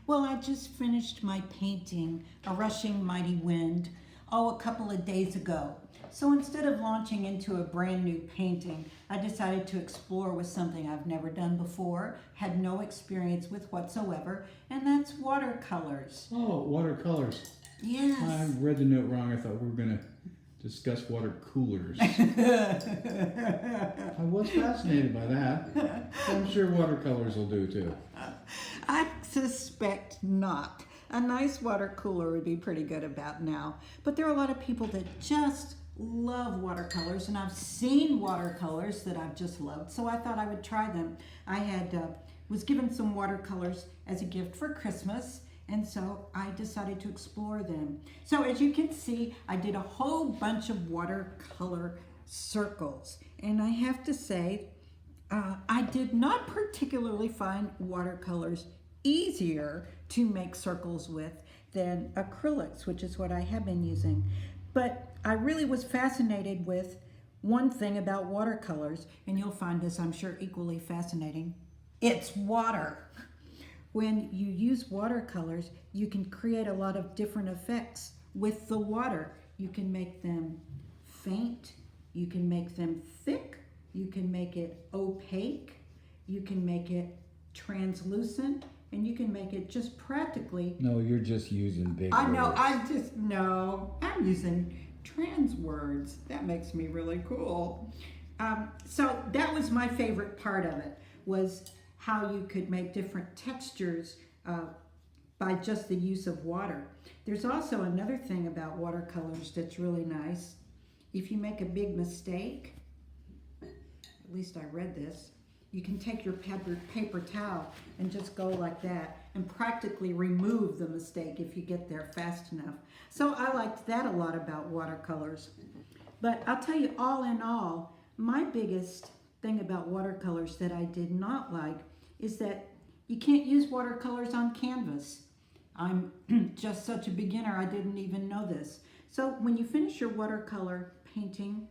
Well, I just finished my painting, A Rushing Mighty Wind, a couple of days ago. So instead of launching into a brand new painting, I decided to explore with something I've never done before, had no experience with whatsoever, and that's watercolors. Oh, watercolors. Yes. I read the note wrong. I thought we were going to discuss water coolers. I was fascinated by that. I'm sure watercolors will do too. I suspect not. A nice water cooler would be pretty good about now. But there are a lot of people that just love watercolors, and I've seen watercolors that I've just loved, so I thought I would try them. I was given some watercolors as a gift for Christmas, and so I decided to explore them. So as you can see, I did a whole bunch of watercolor circles, and I have to say, I did not particularly find watercolors easier to make circles with than acrylics, which is what I have been using. But I really was fascinated with one thing about watercolors, and you'll find this, I'm sure, equally fascinating. It's water. When you use watercolors, you can create a lot of different effects with the water. You can make them faint, you can make them thick, you can make it opaque, you can make it translucent, and you can make it just practically. No, you're just using big words. I know, I'm using trans words. That makes me really cool. So that was my favorite part of it, was how you could make different textures by just the use of water. There's also another thing about watercolors that's really nice. If you make a big mistake, at least I read this, you can take your paper towel and just go like that and practically remove the mistake if you get there fast enough. So I liked that a lot about watercolors. But I'll tell you, all in all, my biggest thing about watercolors that I did not like is that you can't use watercolors on canvas. I'm just such a beginner, I didn't even know this. So when you finish your watercolor painting,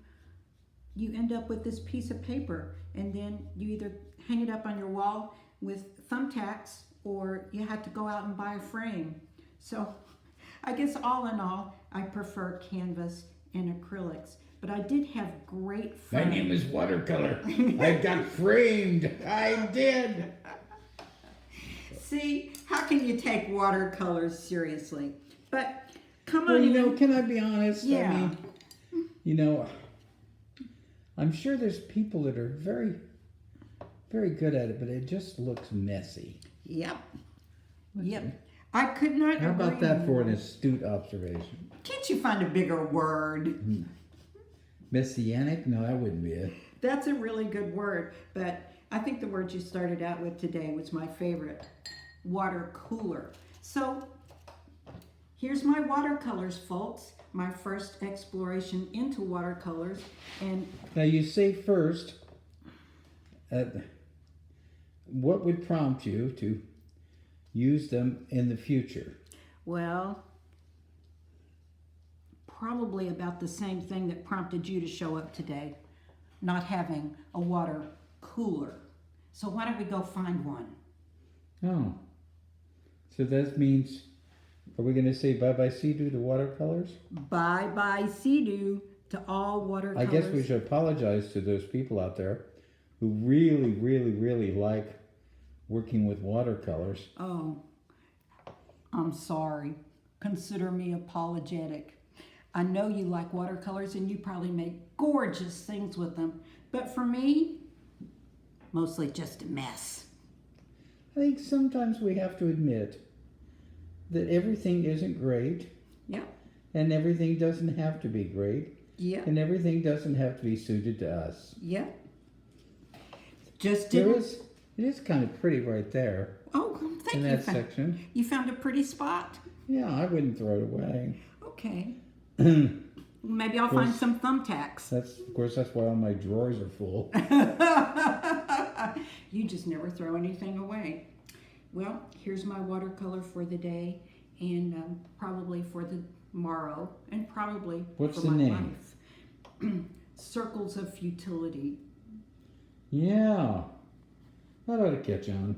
you end up with this piece of paper, and then you either hang it up on your wall with thumbtacks, or you have to go out and buy a frame. So I guess all in all, I prefer canvas and acrylics. But I did have great fun. My name is Watercolor. I got framed. I did. See, how can you take watercolors seriously? But come Well, on. can I be honest? Yeah. I mean, I'm sure there's people that are very, very good at it, but it just looks messy. Yep. I could not How agree about that for more. an astute observation? Can't you find a bigger word? Messianic? No, that wouldn't be it. That's a really good word, but I think the word you started out with today was my favorite, water cooler. So here's my watercolors, folks. My first exploration into watercolors. And Now you say first, what would prompt you to use them in the future? well, probably about the same thing that prompted you to show up today, not having a water cooler. So why don't we go find one? Oh, so that means, are we going to say bye-bye Sea-Doo to watercolors? Bye-bye Sea-Doo to all watercolors. I guess we should apologize to those people out there who really, really, really like working with watercolors. Oh, I'm sorry. Consider me apologetic. I know you like watercolors and you probably make gorgeous things with them. But for me, mostly just a mess. I think sometimes we have to admit that everything isn't great. Yep. And everything doesn't have to be great. Yep. And everything doesn't have to be suited to us. Yep. Just It didn't. is kind of pretty right there Oh, thank in you. that section. You found a pretty spot? Yeah, I wouldn't throw it away. Okay. Maybe I'll find some thumbtacks. Of course, that's why all my drawers are full. You just never throw anything away. Well, here's my watercolor for the day, and probably for the morrow, and probably What's for the my name? life. Circles of Futility. Yeah, that ought to catch on.